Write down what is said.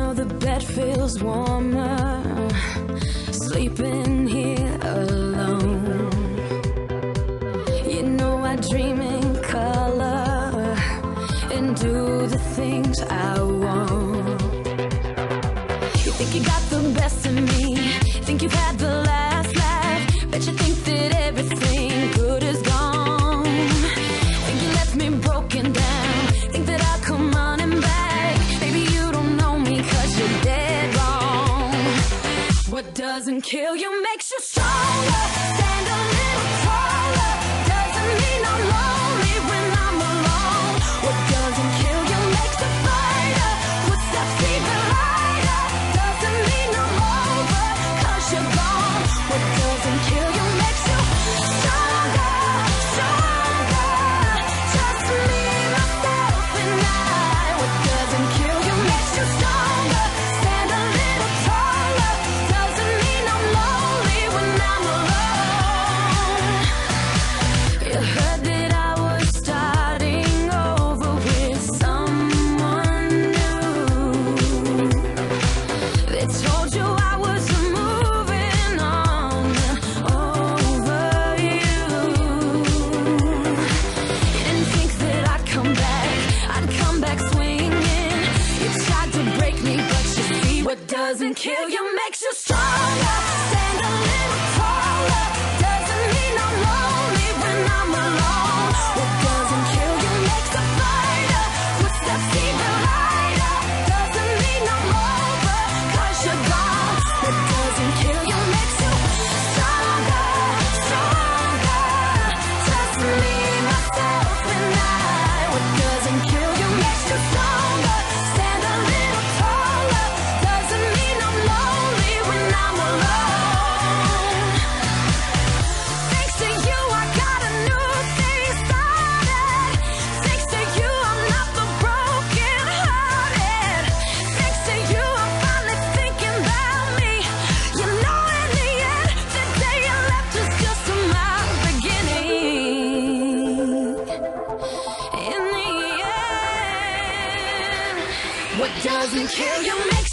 know the bed feels warmer, sleeping here alone. You know I dream in color and do the things I want. You think you got the best of me, think you've had the last laugh, bet you think that everything good is gone. Think you left me broken down, think that I'll come running back. Baby, you don't know me 'cause you're dead wrong. What doesn't kill you makes you stronger. Stand a little taller. Doesn't mean I'm lonely when I'm alone. What doesn't kill you makes a fighter. Footsteps even lighter. Doesn't mean I'm over 'cause you're gone. What doesn't kill you makes you stronger, stronger. Just me, myself, and I. What doesn't kill you makes you stronger. Stand a little taller. Doesn't mean I'm lonely when I'm alone. You heard that I was starting over with someone new. They told you I was moving on over you. You didn't think that I'd come back swinging. You tried to break me, but you see what doesn't kill you makes you stronger. Stand a little taller. Doesn't mean I'm lonely when I'm alone. What doesn't kill you makes a fighter. Footsteps even lighter. Doesn't mean I'm over 'cause you're gone. What doesn't kill you makes you stronger, stronger. Just me, myself, and I. What doesn't kill you makes you stronger. Stand a little taller. Doesn't mean I'm lonely when I'm alone. Thanks to you, I got a new thing started. Thanks to you, I'm not the broken hearted. Thanks to you, I'm finally thinking about me. You know, in the end, the day you left was just my beginning. In the end, what doesn't kill you makes